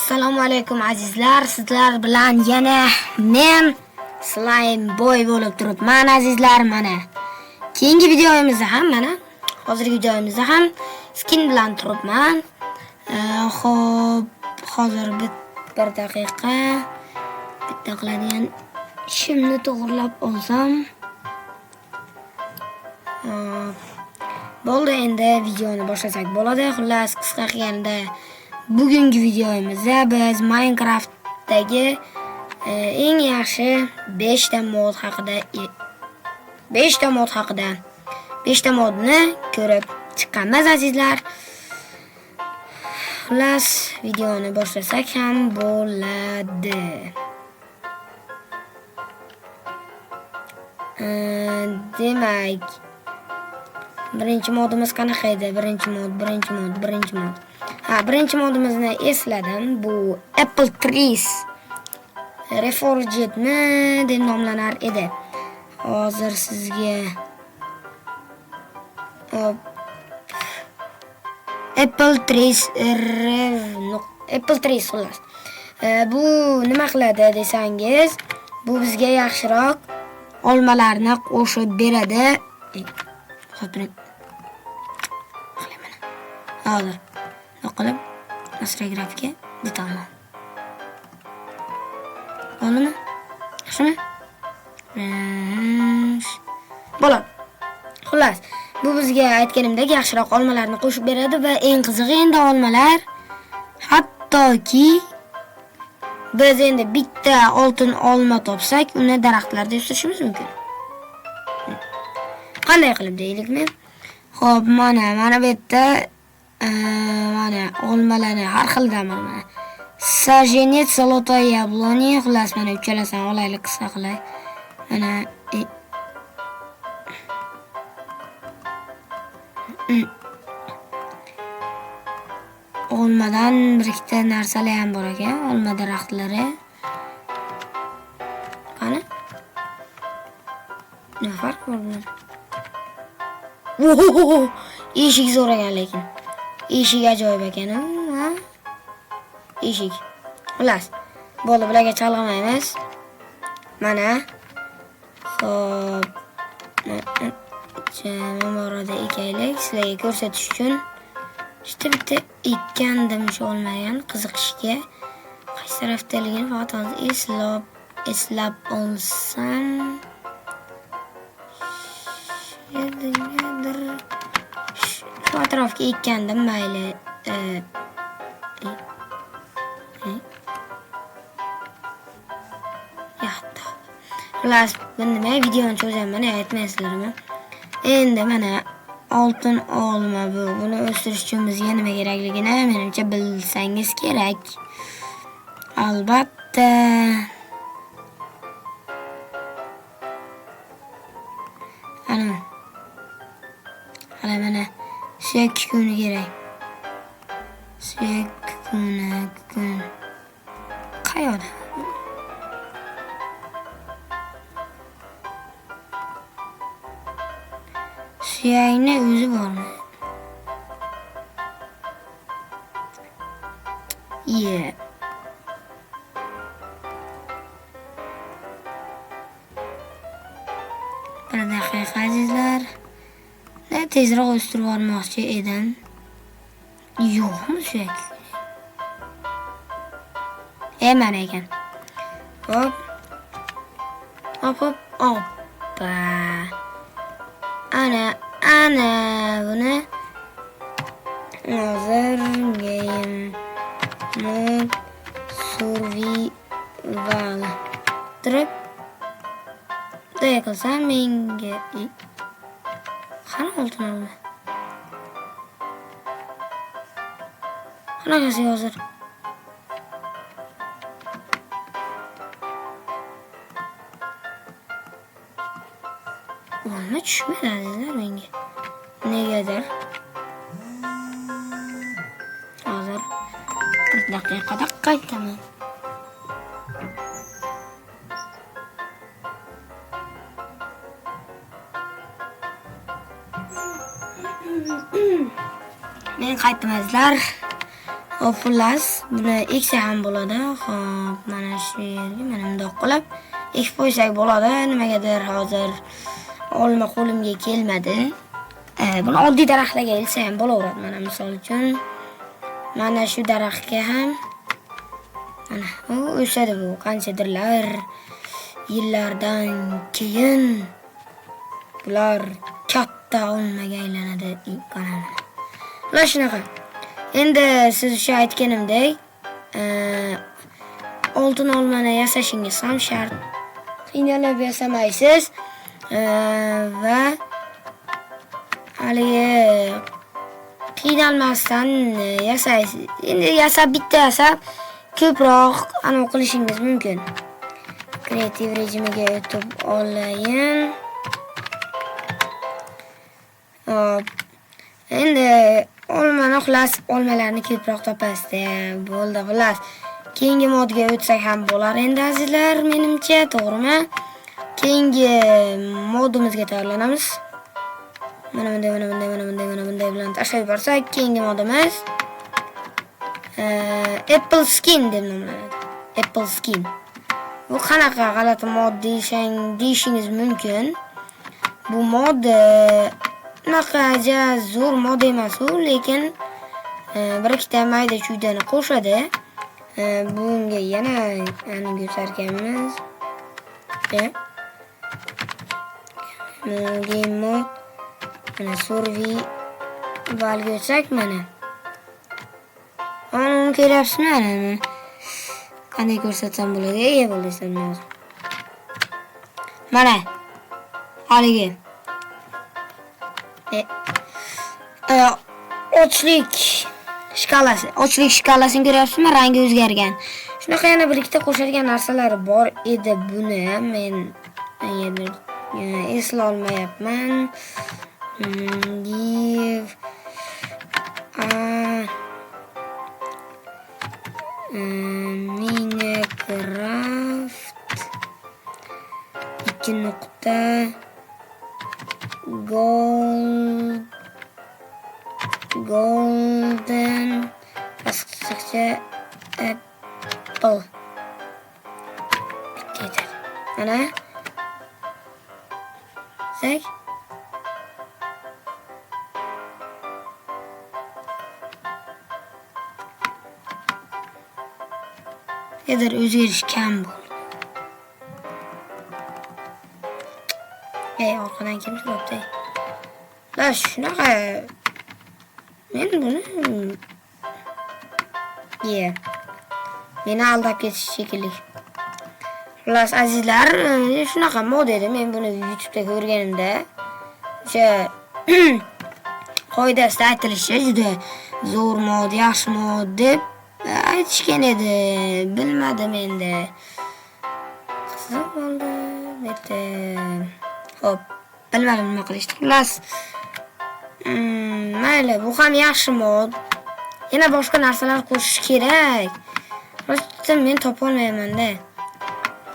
Assalomu alaykum azizlar. Sizlar bilan yana men Slime Boy bo'lib turibman azizlar. Mana keyingi videomizda ham hozirgi videomizda ham skin bilan turibman. Xo'p, hozir bir daqiqa bitta qiladigan ishimni to'g'rilab olsam. Bo'ldi, endi videoni boshlasak bo'ladi. Xullas, qisqa qilganda bugungi videomizda biz Minecraftdagi eng yaxshi 5 ta mod haqida 5 ta modni ko'rib chiqqanmiz azizlar. Xullas, videoni boshlasak ham bo'ladi. Demak, birinchi modimiz qanaqa edi? Birinchi mod. Birinchi modimizni esladim. Bu Apple Trees Reforged deb nomlanar edi. Hozir sizga Apple Trees xullas. Bu nima qiladi desangiz, bu bizga yaxshiroq olmalarni qo'shib beradi. Hozir qilib Nasra grafika detaman. Oldimi? Yaxshimi? Bo'ladi. Xullas, bu bizga aytganimdek yaxshiroq olmalarni qo'shib beradi va eng qizig'i endi olmalar hattoki biz endi bitta oltin olma topsak, uni daraxtlarda o'stirishimiz mumkin. Qanday qilib deylikmi? Xo'p, mana bu yerda mana olmalarni har xildan mana. Sajenets zolotoy yabloni, xullas mana uchalasini olaylik, qisqa qilay. Mana olmadan bir ikkita narsalar ham bor ekan, olma daraxtlari. Qani? Nima farq bor bular? Eshik zo'r ekan lekin. Eshik ajoyib ekan, ha? Eshik. Xullas, bo'ldi, bularga chalg'imaymiz. Mana. Xo'p. Memorada ekaylik, sizlarga ko'rsatish uchun. İşte bitta ekkandim shu olmagan qiziqishga. Qaysi tarafdaligini faqat hozir eslab olsam. Shu atrofga ekkandim, mayli. Yaxta. Xullas, men nima videoni cho'zaman, aytmaysizlarmi? Endi mana oltin olma bu. Buni o'stirish uchun bizga nima kerakligini menimcha bilsangiz kerak. Albatta. Mana suyak kukuni kerak. Suyak kukuni. Qayerda? Suyakni o'zi bormi? Bir daqiqa azizlar. Tezroq o'stirib olmoqchi edim. Yo'qmi suyak? Mana ekan. Hop. Hoppa. Ana buni hozir game mode survival trip deya qilsam menga qara oltin olma. Qanaqasi hozir? Olma tushmadi azizlar menga. Negadir? Hozir bir daqiqada qaytaman. Men qaytdim azizlar. Hop, xullas, buni eksa ham bo'ladi. Hop, mana shu yerga mana bundoq qilib ekib qo'ysak bo'ladi. Nimagadir hozir olma qo'limga kelmadi. Buni oddiy daraxtlarga ilsa ham bo'laveradi. Mana misol uchun mana shu daraxtga ham mana u o'sadi bu qanchadirlar yillardan keyin bular katta olmaga aylanadi. Mana shunaqa. Endi siz o'sha aytganimdek, oltin olmani yasashingiz ham shart. Qiynalib yasamaysiz va haligi qiynalmasdan yasaysiz. Endi bitta yasab ko'proq aniq qilishingiz mumkin. Kreativ rejimiga o'tib olayin. Hop. Endi olmalarni ko'proq topasiz. Bo'ldi, xullas. Keyingi modga o'tsak ham bo'lar endi azizlar, menimcha, to'g'rimi? Keyingi modimizga tayyorlanamiz. Mana bunday bilan tashlab yuborsak, keyingi modimiz Apple Skin deb nomlanadi. Apple Skin. Bu qanaqa g'alati mod deyishingiz mumkin. Bu mod naqaja zo'r mod emas u, lekin bir ikkita mayda chuydani qo'shadi. Bunga yana ko'rsarkanmiz. Game mode mana survival ko'rsak mana. Uni ko'ryapsizmi mana? Qanday ko'rsatsam bo'ladi? Bo'ldingizlar hozir. Mana. Haligi. Ochlik shkalasini ko'ryapsizmi? Rangi o'zgargan. Shunaqa yana bir ikkita qo'shadigan narsalari bor edi buni. Men esla olmayapman. Give Minecraft 2. Golden qisqacha apple. Mana sak Edir o'zgarish kam bo'ldi. Orqadan kim turibdi? La shunaqa. Men buni meni aldab ketish shekilli. Xullas azizlar, shunaqa mod edi. Men buni YouTube'da ko'rganimda o'sha qoidasida aytilishicha juda zo'r mod, yaxshi mod deb aytishgan edi. Bilmadim endi. Qiziq bo'ldi. Bitta. Hop, bilmadim nima qilishdi. Xullas, mayli, bu ham yaxshi mod. Yana boshqa narsalar qo'shish kerak. Rosta men topa olmayman-da.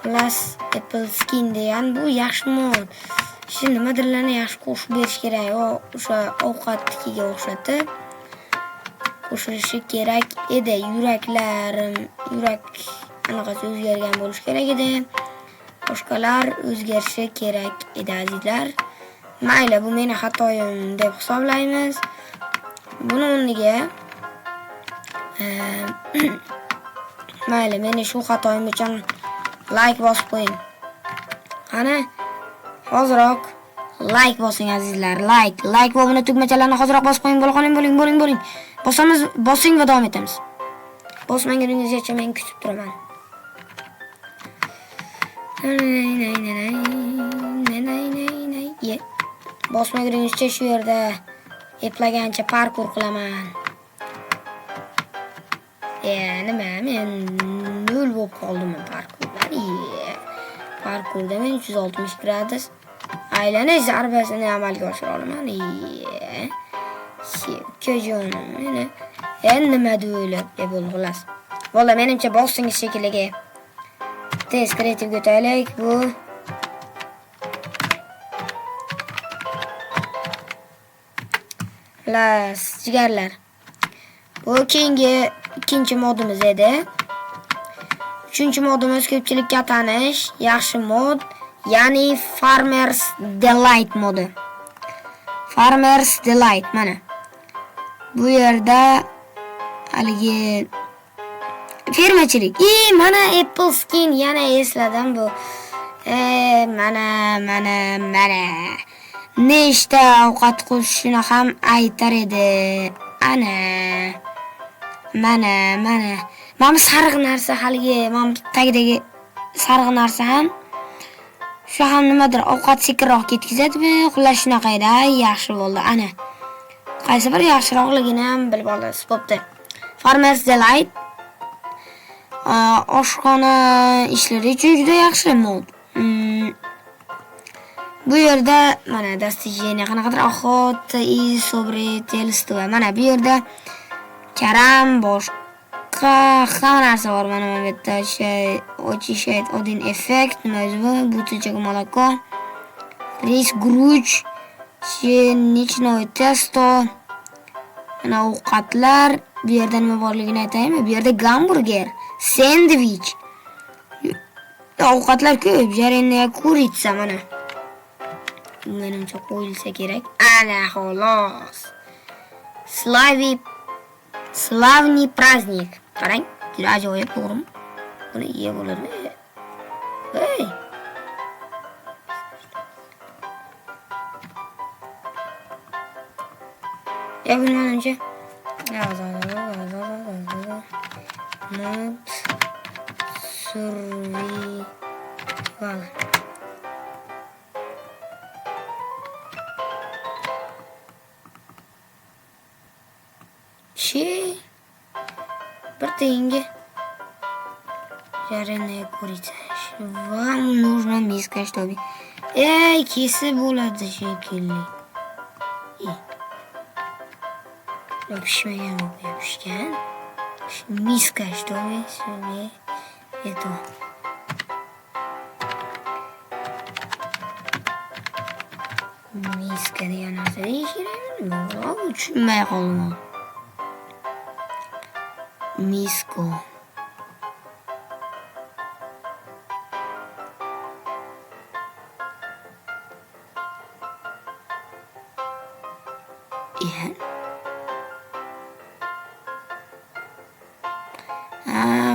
Xullas, Apple Skin degan bu yaxshi mod. Shu nimadirlarni yaxshi qo'shib berish kerak. O'sha ovqatnikiga o'xshatib qo'shilishi kerak edi. Yurak anaqasi o'zgargan bo'lishi kerak edi. Boshqalar o'zgarishi kerak edi azizlar. Mayli, bu meni xatoyim deb hisoblaymiz. Buni o'rniga mayli, meni shu xatoyim uchun like bosib qo'ying. Qani, hoziroq like bosing azizlar. Like va buni tugmachalarni hoziroq bosib qo'ying. Bo'ling. Bosing va davom etamiz. Bosmaguningizgacha men kutib turaman. Bosmaguningizcha shu yerda eplagancha parkur qilaman. Nima, men nol bo'lib qoldim parkurdan. Parkurda men 360 gradus aylanish zarbasini amalga oshira olaman. Ko'jonim meni. Nima o'ylab bo'ldi xullas. Valla menimcha bossingiz shekilliga. Tez kreativga o'taylik. Bu jigarlar. Bu keyingi ikkinchi modimiz edi. Uchinchi modimiz ko'pchilikka tanish, yaxshi mod, ya'ni Farmers Delight modi. Farmers Delight mana. Bu yerda haligi fermachilik. Mana Apple Skin yana esladim bu. Mana. Nechta ovqat qo'shishini ham aytar edi. Mana. Mana sariq narsa haligi, mana tagidagi sariq narsa ham shu ham nimadir ovqat sekinroq ketkazadimi? Xullas shunaqa edi. Yaxshi bo'ldi. Qaysi bir yaxshiroqligini ham bilib olasiz. Bo'pti. Farmers Delight oshxona ishlari uchun juda yaxshi mod. Bu yerda mana достижение qanaqadir охота и собирательство. Mana bu yerda karam boshqa hamma narsa bor. Mana bu yerda очищает один эффект, nima o'zi bu? Бутылочка молоко, рис, guruch, pшеничное тесто. Mana ovqatlar. Bu yerda nima borligini aytaymi? Bu yerda gamburger, sendvich. Ovqatlar ko'p. Жареная курица mana. Menimcha qo'yilsa kerak. Ana xolos. Slavniy праздник. Qarang, juda ajoyib, to'g'rimi? Buni yeb bo'ladimi? Hey. Menimcha Mod survival. Bir тенге. Жареная курица. Вам нужна миска, чтобы... kesib bo'ladi shekilli. Pishmagan bo'lib yopishgan. Miska, чтобы себе это... Miska degan narsa deyish kerakmi? Tushunmay qoldim. Misko.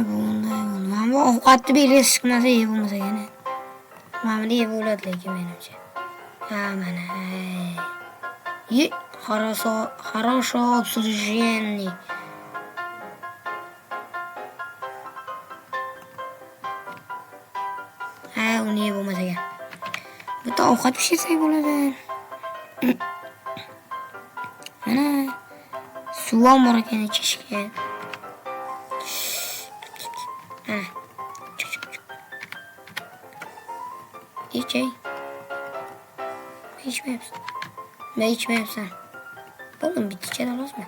Bunday. Ovqatni belgisi chiqmasa yeb bo'lmasa yana. Mana yeb bo'ladi lekin menimcha. Mana. Хорошо обслужение. Uni yeb bo'lmasa kerak. Bitta ovqat pishirsak bo'ladi. Mana suv bor ekan ichishga. İçey. İçmeyipsin. Ben içmeyipsin. Oğlum bitecek olmaz mı?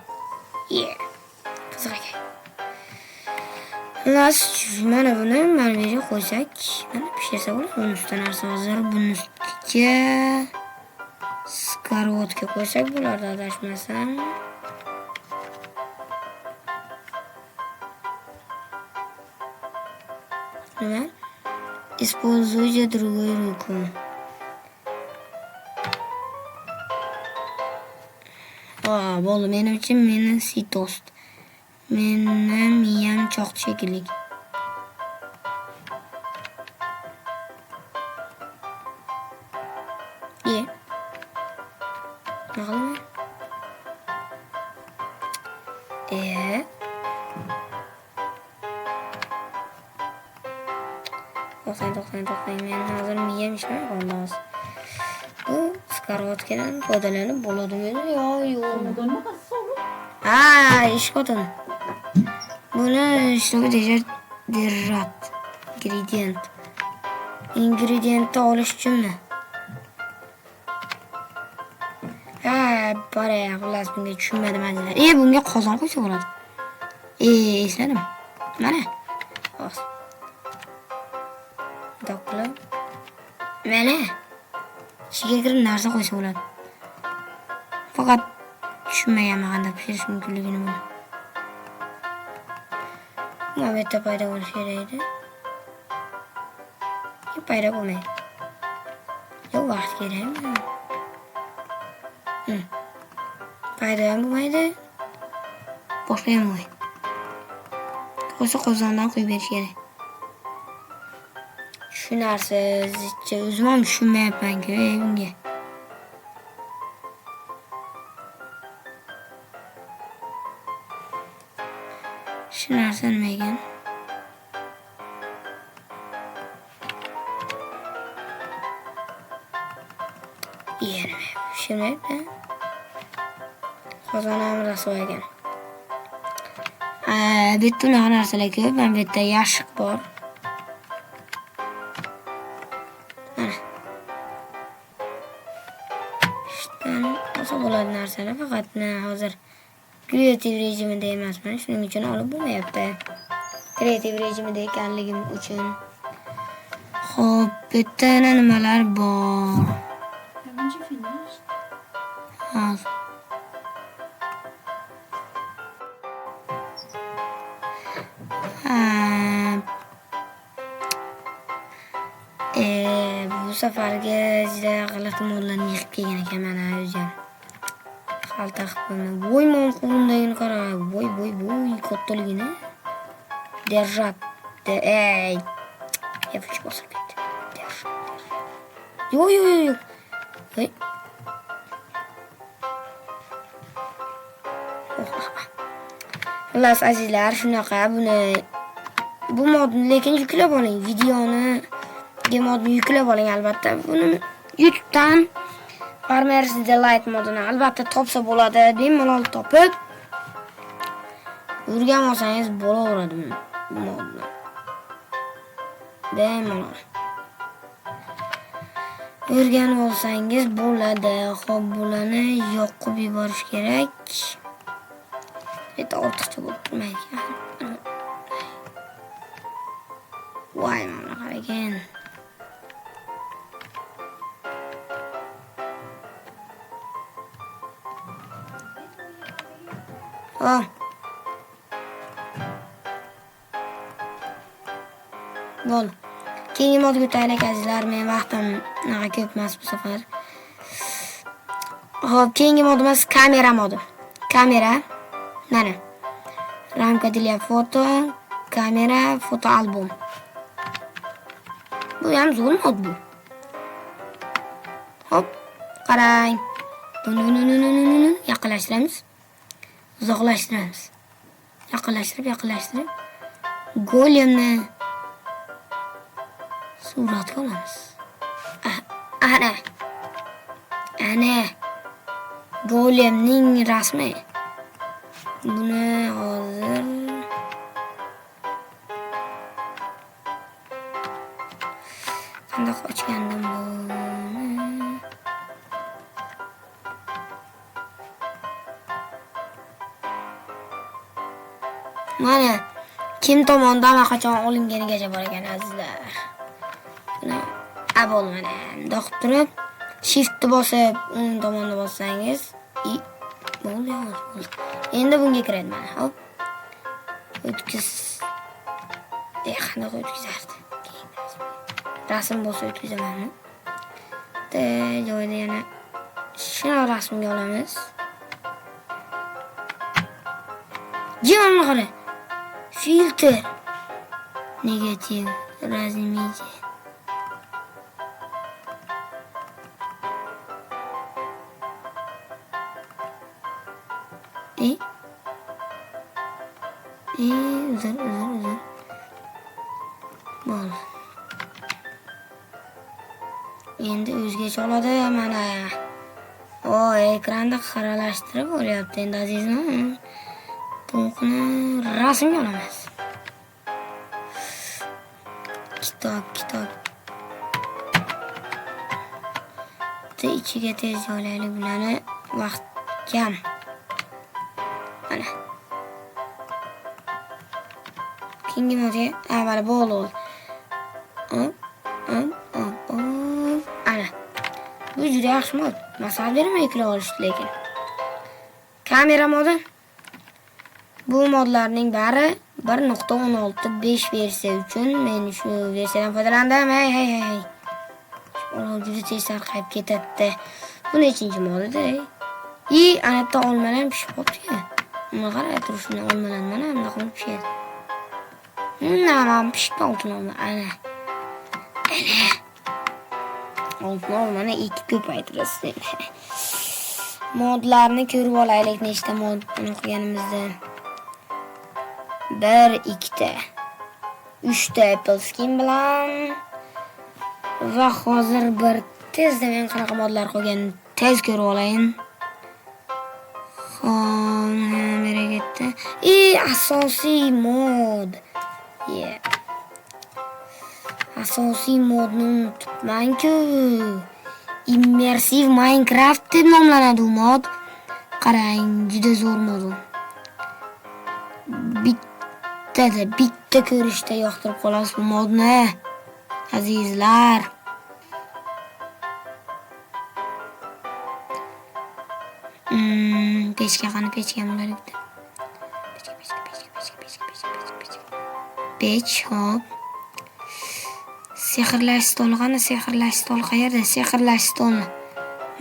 Kızık ekan. Mana buni marmega qo'ysak, mana pishirsa bo'ladi. Buni ustidan narsa hozir buni ustiga skorotka qo'ysak bo'lardi, adashmasam. Nima? Используйте другую руку. Bo'ldi, menimcha meni sitost. Meni miyam cho'qdi shekilli. Nima? To'xtang. Men hozir miyam ishlamay qoldi. Bu skorotkadan foydalanib bo'ladimi yo'q? Ish xotin. Buni ishlovga держать. Ingredient olish uchunmi? Bora, xullas bunga tushunmadim azizlar. Bunga qozon qo'ysa bo'ladi. Esladim. Mana. Xo'p. Dokla. Mana. Ichiga kirib narsa qo'ysa bo'ladi. Faqat tushunmayapman qanday pishirish mumkinligini buni. Bu yerda paydo bo'lishi kerak edi. Paydo bo'lmaydi. Yo'q, vaqt kerakmi? Paydo ham bo'lmaydi. Boshqa ham bo'lmaydi. O'zi qozondan quyib berish kerak. Shu narsazcha o'zim ham tushunmayapman-ku bunga. Shu narsa nima ekan? Tushunmayapti. Qozon ham rasvo ekan. Bu yerda unaqa narsalar ko'p. Mana bu yerda yashiq bor. Ishdan olsa bo'ladi narsalar, faqat hozir kreativ rejimida emasman, shuning uchun olib bo'lmayapti. Kreativ rejimida ekanligim uchun. Xo'p, bu yerda yana nimalar bor? Bu safarga juda g'alati modlarni yig'ib kelgan ekan mana o'zim. Xalta qilib voy mom qo'limdagini qara. Voy kattaligini. Держат. Ey. Yavash bosib ketdi. Yo'q. Hey. Xullas azizlar, shunaqa bu modni lekin yuklab oling. Videoni modni yuklab oling albatta. Buni YouTube'dan Farmers Delight modini albatta topsa bo'ladi. Bemalol topib o'rganib olsangiz bo'laveradi bu modni. Bemalol o'rganib olsangiz bo'ladi. Xo'p, bularni yoqib yuborish kerak. Bitta ortiqcha bo'lib turmaydi. Voy, mana qarang. Bo'l. Keyingi modga o'taylik azizlar. Men vaqtim naqa ko'p emas bu safar. Xo'p, keyingi modimiz kamera modi. Kamera. Mana. Ramka для foto, kamera, foto album. Bu ham zo'r mod bu. Hop, qarang. Yaqinlashtiramiz. Uzoqlashtiramiz. Yaqinlashtirib. Golemni suratga olamiz. Ana. Golemning rasmi. Buni hozir qanday ochgandim buni? Mana kim tomonidan qachon olinganigacha bor ekan azizlar. Buni abol mana bundoq turib shift bosib o'ng tomonga bossangiz bo'ldi. Endi bunga kiradi mana. Hop. O'tkiz. Qanaqa o'tkazardi? Rasm bo'lsa o'tkazamanmi? Joyda yana shuni rasmga olamiz. Jimni qara. Filtr. Negativ. Razmije. Uzun. Bol. Endi o'zgacha oladi mana. Ekranda qaralashtirib olyapti endi azizim. Buni rasmga olamiz. Kitob. Ichiga tez joylaylik bularni. Vaqt kam. Mana. Keyingi modga avval bo'ldi. Ana. Bu juda yaxshi mod. Masal bermay yuklab olish lekin. Kamera modi. Bu modlarning bari 1.16.5 versiya uchun men shu versiyadan foydalandim. Hey. Juda tez sarqayib ketadi. Bu nechinchi moddir? Anaqda olmalar pishib qopti-ku. Nima qarab turishni olmalar mana bunaqa qilib pishadi. Nima pishib oltin olma. Ana. Oltin olmani 2 ko'paytirasiz. Modlarni ko'rib olaylik, nechta mod o'qiganimizda. 1, 2 ta. 3 ta Apple Skin bilan va hozir bir tezda men qanaqa modlar qolganini tez ko'rib olayin. Meraketda. Asosiy mod. Asosiy modni unutibman-ku. Immersive Minecraft deb nomlanadi u mod. Qarang, juda zo'r mod. Bitta ko'rishda yoqtirib qolasiz bu modni, azizlar. Pechka bo'laylik. Pech, hop. Sehrlash stoli qani? Sehrlash stol qayerda? Sehrlash stolni.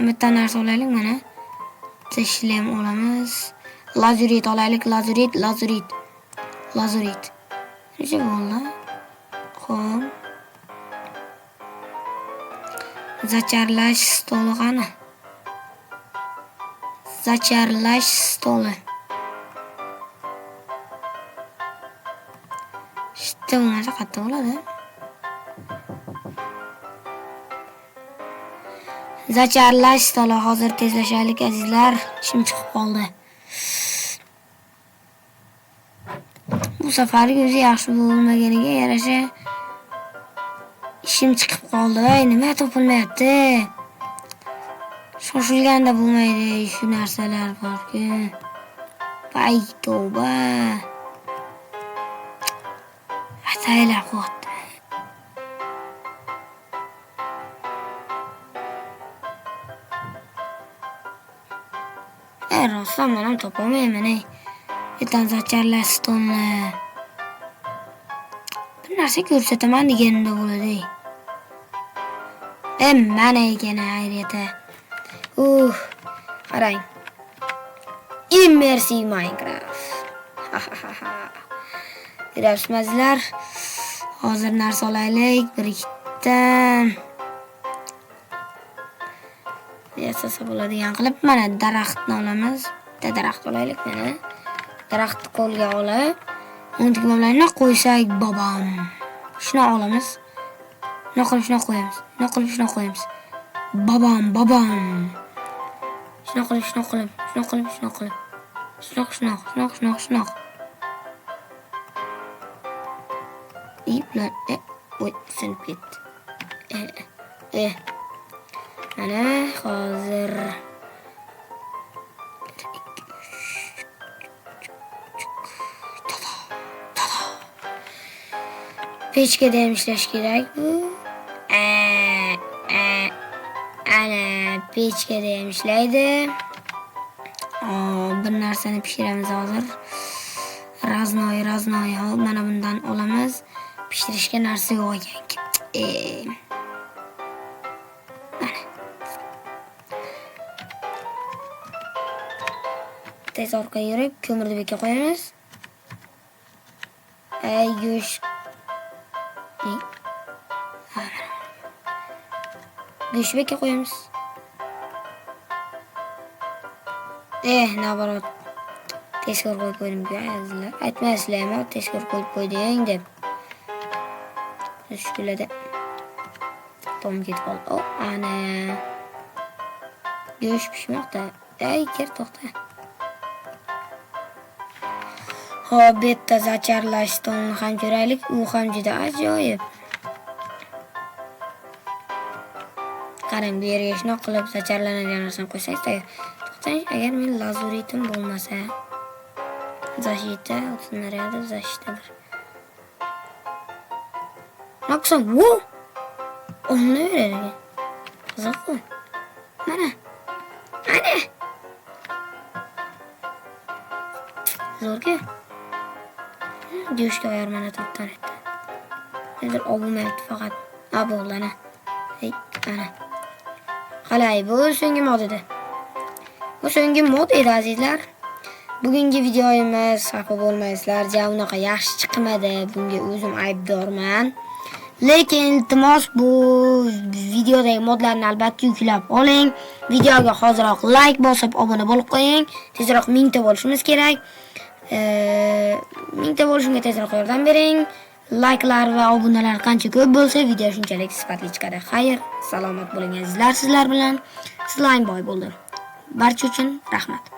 Bitta narsa olaylik mana. Tashlab olamiz. Lazurit olaylik, lazurit. Necha bo'ldi? Xo'p. Zacharlash stoli qani? Zacharlash stoli. Bu narsa qayerda bo'ladi? Zacharlash stoli. Hozir tezlashaylik azizlar. Ishim chiqib qoldi. Bu safargi o'zi yaxshi bo'lmaganiga yarasha ishim chiqib qoldi. Nima topilmayapti? Shoshilganda bo'lmaydi, shu narsalar bor-ku. Voy tavba. Ataylar qo'ydi. Rostdan men ham topolmayman. Yetan zacharlash stolni. Bir narsa ko'rsataman deganimda bo'ladi. Mana ekan ayriyata. Qarang. Immersive Minecraft. Rasmazlar. Hozir narsa olaylik, bir-ikkita. Yasasa bo'ladigan qilib mana daraxtni olamiz. Bitta daraxt olaylik mana. Daraxtni qo'lga olib, uni bilan qo'ysak babam. Shuni olamiz. Nima qilib shuni qo'yamiz? Babam. Shuni qilib. Shunoq. Bilan sinib ketdi. Mana hozir pechkada ham ishlash kerak bu. Ana pechkada ham ishlaydi. Bir narsani pishiramiz hozir. Raznoy. Mana bundan olamiz. Pishirishga narsa yo'q ekan. Tez orqaga yurib, ko'mirni bekka qo'yamiz. Go'sht. Go'sht bekka qo'yamiz. Naborot. Tezkor qo'yib qo'ydim-ku azizlar. Aytmaysizlarmi, tezkor qo'yib qo'yding deb. Shukilada. Tom ketib qoldi. Ana. Go'sht pishmoqda. Ker to'xta. Hop, bitta zacharlash stolini ham ko'raylik. U ham juda ajoyib. Qarang, bu yerga shunaqa qilib zacharlanadigan narsani qo'ysangiz, to'xtang, agar men lazuritim bo'lmasa, zashita, o'tinlarida zashitadir. Naqsan, vo! Onlayveradi. Qiziq-ku. Mana. Zo'rga. Девушка ayarmana toptan etdi. Nedir olmayapti faqat. Bo'ldi. Ey, ana. Qalay, bu so'nggi mod edi. Bu so'nggi mod edi azizlar. Bugungi videoyimiz xafa bo'lmaysizlar, unaqa yaxshi chiqmadi. Bunga o'zim aybdorman. Lekin iltimos bu videodagi modlarni albatta yuklab oling. Videoga hoziroq like bosib obuna bo'lib qo'ying. Tezroq 1000 ta bo'lishimiz kerak. 1000 ta bo'lishimga tezroq yordam bering. Like'lar va obunalar qancha ko'p bo'lsa, video shunchalik sifatli chiqadi. Xayr, salomat bo'ling azizlar, sizlar bilan Slime Boy bo'ldim. Barcha uchun rahmat.